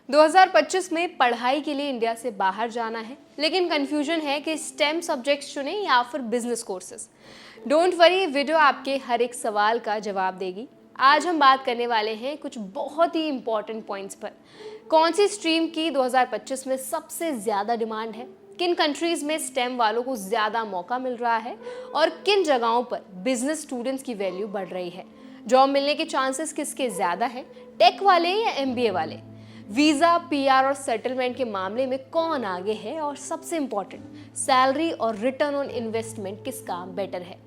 2025 में पढ़ाई के लिए इंडिया से बाहर जाना है, लेकिन कंफ्यूजन है कि स्टेम सब्जेक्ट्स चुने या फिर business courses. Don't worry, video आपके हर एक सवाल का जवाब देगी। आज हम बात करने वाले हैं कुछ बहुत ही इंपॉर्टेंट पॉइंट्स पर। कौन सी स्ट्रीम की 2025 में सबसे ज़्यादा डिमांड है, किन कंट्रीज में स्टेम वालों को ज़्यादा मौका मिल रहा है और किन जगहों पर बिजनेस स्टूडेंट्स की वैल्यू बढ़ रही है। जॉब मिलने के चांसेस किसके ज़्यादा है, टेक वाले या एमबीए वाले। वीज़ा, पीआर और सेटलमेंट के मामले में कौन आगे है, और सबसे इंपॉर्टेंट, सैलरी और रिटर्न ऑन इन्वेस्टमेंट किसका बेटर है।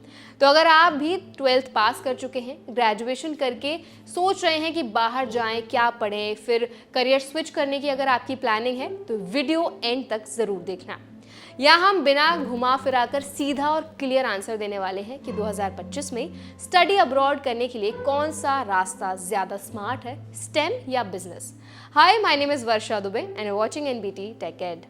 तो अगर आप भी 12th पास कर चुके हैं, ग्रेजुएशन करके सोच रहे हैं कि बाहर जाएं, क्या पढ़ें, फिर करियर स्विच करने की अगर आपकी प्लानिंग है, तो वीडियो एंड तक ज़रूर देखना। यहाँ हम बिना घुमा फिरा कर सीधा और क्लियर आंसर देने वाले हैं कि 2025 में स्टडी अब्रॉड करने के लिए कौन सा रास्ता ज़्यादा स्मार्ट है, स्टेम या business. Hi, my name is Varsha Dubey and you watching NBT tech ed.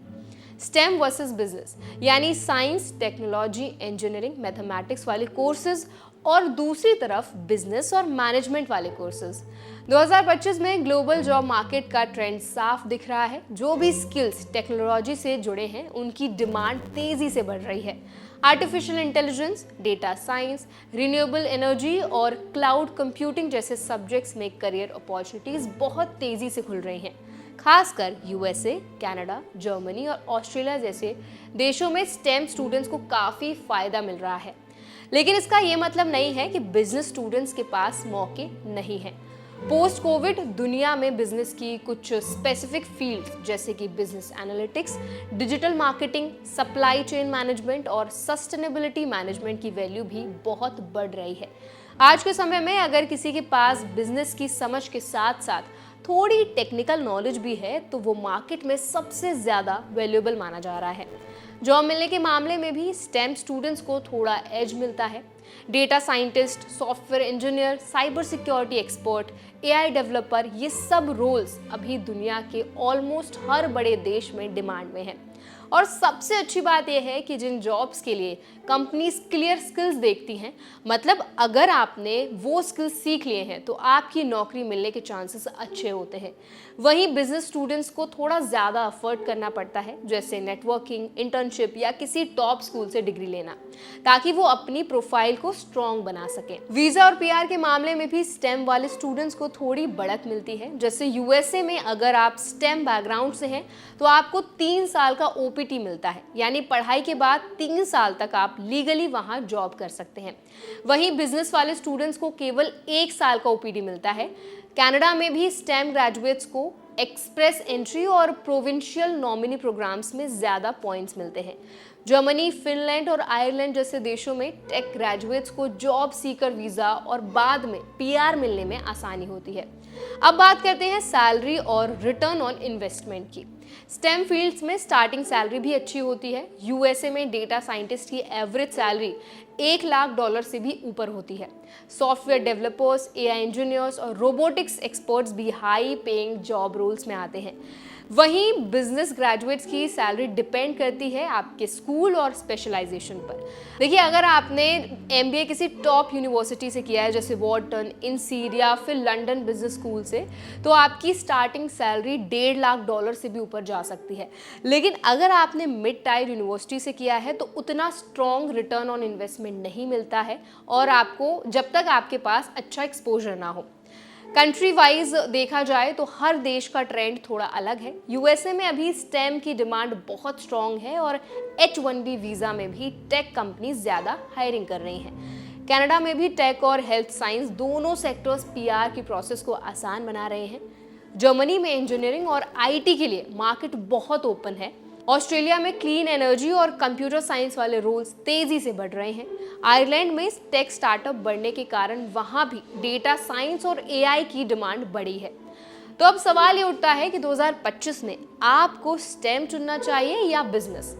STEM versus business, यानी साइंस, टेक्नोलॉजी, इंजीनियरिंग, मैथमेटिक्स वाले कोर्सेज और दूसरी तरफ बिजनेस और मैनेजमेंट वाले कोर्सेज। 2025 में ग्लोबल जॉब मार्केट का ट्रेंड साफ दिख रहा है। जो भी स्किल्स टेक्नोलॉजी से जुड़े हैं, उनकी डिमांड तेजी से बढ़ रही है। Artificial intelligence, data science, renewable energy और क्लाउड कंप्यूटिंग जैसे सब्जेक्ट्स में करियर अपॉर्चुनिटीज बहुत तेजी से खुल रही हैं। खासकर यूएसए, कनाडा, जर्मनी और ऑस्ट्रेलिया जैसे देशों में स्टेम स्टूडेंट्स को काफ़ी फ़ायदा मिल रहा है। लेकिन इसका ये मतलब नहीं है कि बिजनेस स्टूडेंट्स के पास मौके नहीं हैं। पोस्ट कोविड दुनिया में बिजनेस की कुछ स्पेसिफिक फील्ड्स जैसे कि business analytics, digital marketing, supply chain management और सस्टेनेबिलिटी मैनेजमेंट की वैल्यू भी बहुत बढ़ रही है। आज के समय में अगर किसी के पास बिजनेस की समझ के साथ साथ थोड़ी टेक्निकल नॉलेज भी है, तो वो मार्केट में सबसे ज़्यादा वैल्यूएबल माना जा रहा है। जॉब मिलने के मामले में भी स्टेम स्टूडेंट्स को थोड़ा एज मिलता है। Data scientist, software engineer, cyber security expert, AI developer, ये सब रोल्स अभी दुनिया के ऑलमोस्ट हर बड़े देश में डिमांड में हैं। और सबसे अच्छी बात यह है कि जिन जॉब्स के लिए कंपनीज क्लियर स्किल्स देखती हैं, मतलब अगर आपने वो स्किल्स सीख लिए हैं तो आपकी नौकरी मिलने के चांसेस अच्छे होते हैं। वहीं बिजनेस स्टूडेंट्स को थोड़ा ज़्यादा एफर्ट करना पड़ता है, जैसे नेटवर्किंग, इंटर्नशिप या किसी टॉप स्कूल से डिग्री लेना, ताकि वो अपनी प्रोफाइल को स्ट्रॉन्ग बना सकें। वीज़ा और पीआर के मामले में भी स्टेम वाले स्टूडेंट्स को थोड़ी बढ़त मिलती है। जैसे यूएसए में अगर आप स्टेम बैकग्राउंड से हैं तो आपको 3 साल का ओपीटी मिलता है, यानी पढ़ाई के बाद 3 साल तक आप लीगली वहां जॉब कर सकते हैं। वहीं बिजनेस वाले स्टूडेंट्स को केवल 1 साल का ओपीडी मिलता है। कनाडा में भी स्टेम ग्रेजुएट्स को एक्सप्रेस एंट्री और प्रोविंशियल नॉमिनी प्रोग्राम्स में ज़्यादा पॉइंट्स मिलते हैं। जर्मनी, फिनलैंड और आयरलैंड जैसे देशों में टेक ग्रेजुएट्स को जॉब सीकर वीज़ा और बाद में पीआर मिलने में आसानी होती है। अब बात करते हैं सैलरी और रिटर्न ऑन इन्वेस्टमेंट की। स्टेम फील्ड्स में स्टार्टिंग सैलरी भी अच्छी होती है। यूएसए में डेटा साइंटिस्ट की एवरेज सैलरी $1 लाख से भी ऊपर होती है। सॉफ्टवेयर डेवलपर्स, एआई इंजीनियर्स और रोबोटिक्स एक्सपर्ट्स भी हाई पेइंग जॉब रोल्स में आते हैं। वहीं बिजनेस ग्रेजुएट्स की सैलरी डिपेंड करती है आपके स्कूल और स्पेशलाइजेशन पर। देखिए, अगर आपने एमबीए किसी टॉप यूनिवर्सिटी से किया है, जैसे वॉर्टन, इनसीड या फिर लंदन बिजनेस स्कूल से, तो आपकी स्टार्टिंग सैलरी $1.5 लाख से भी ऊपर जा सकती है। लेकिन अगर आपने मिड टायर यूनिवर्सिटी से किया है तो उतना स्ट्रॉन्ग रिटर्न ऑन इन्वेस्टमेंट नहीं मिलता है, और आपको जब तक आपके पास अच्छा एक्सपोजर ना हो। कंट्री वाइज देखा जाए तो हर देश का ट्रेंड थोड़ा अलग है। यूएसए में अभी स्टेम की डिमांड बहुत स्ट्रॉन्ग है और H1B वीज़ा में भी टेक कंपनी ज़्यादा हायरिंग कर रही हैं। कनाडा में भी टेक और हेल्थ साइंस दोनों सेक्टर्स पीआर की प्रोसेस को आसान बना रहे हैं। जर्मनी में इंजीनियरिंग और आईटी के लिए मार्केट बहुत ओपन है। ऑस्ट्रेलिया में क्लीन एनर्जी और कंप्यूटर साइंस वाले रोल्स तेजी से बढ़ रहे हैं। आयरलैंड में टेक स्टार्टअप बढ़ने के कारण वहां भी डेटा साइंस और एआई की डिमांड बढ़ी है। तो अब सवाल ये उठता है कि 2025 में आपको स्टेम चुनना चाहिए या बिजनेस।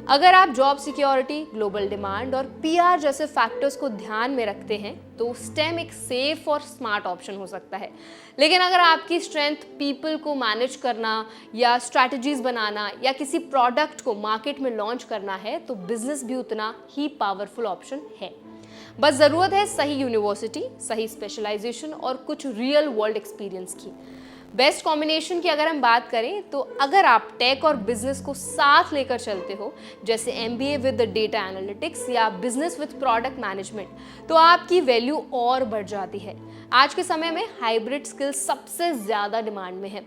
अगर आप जॉब सिक्योरिटी, ग्लोबल डिमांड और पीआर जैसे फैक्टर्स को ध्यान में रखते हैं तो स्टेम एक सेफ और स्मार्ट ऑप्शन हो सकता है। लेकिन अगर आपकी स्ट्रेंथ पीपल को मैनेज करना या स्ट्रैटेजीज बनाना या किसी प्रोडक्ट को मार्केट में लॉन्च करना है, तो बिजनेस भी उतना ही पावरफुल ऑप्शन है। बस ज़रूरत है सही यूनिवर्सिटी, सही स्पेशलाइजेशन और कुछ रियल वर्ल्ड एक्सपीरियंस की। बेस्ट कॉम्बिनेशन की अगर हम बात करें तो अगर आप टेक और बिजनेस को साथ लेकर चलते हो, जैसे MBA विद डेटा एनालिटिक्स या बिजनेस विद प्रोडक्ट मैनेजमेंट, तो आपकी वैल्यू और बढ़ जाती है। आज के समय में हाइब्रिड स्किल्स सबसे ज्यादा डिमांड में है।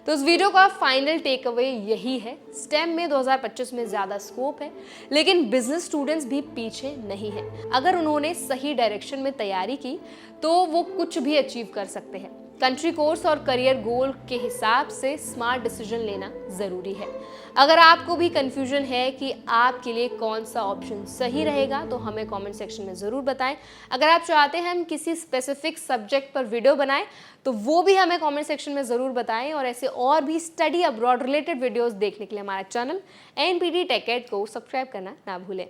तो इस वीडियो का फाइनल टेक अवे यही है, स्टेम में 2025 में ज्यादा स्कोप है, लेकिन बिजनेस स्टूडेंट्स भी पीछे नहीं है। अगर उन्होंने सही डायरेक्शन में तैयारी की तो वो कुछ भी अचीव कर सकते हैं। कंट्री कोर्स और करियर गोल के हिसाब से स्मार्ट डिसीजन लेना जरूरी है। अगर आपको भी कंफ्यूजन है कि आपके लिए कौन सा ऑप्शन सही रहेगा तो हमें कमेंट सेक्शन में ज़रूर बताएं। अगर आप चाहते हैं हम किसी स्पेसिफिक सब्जेक्ट पर वीडियो बनाएं तो वो भी हमें कमेंट सेक्शन में ज़रूर बताएं। और ऐसे और भी स्टडी अब्रॉड रिलेटेड वीडियोस देखने के लिए हमारा चैनल NPT Tech Ed को सब्सक्राइब करना ना भूलें।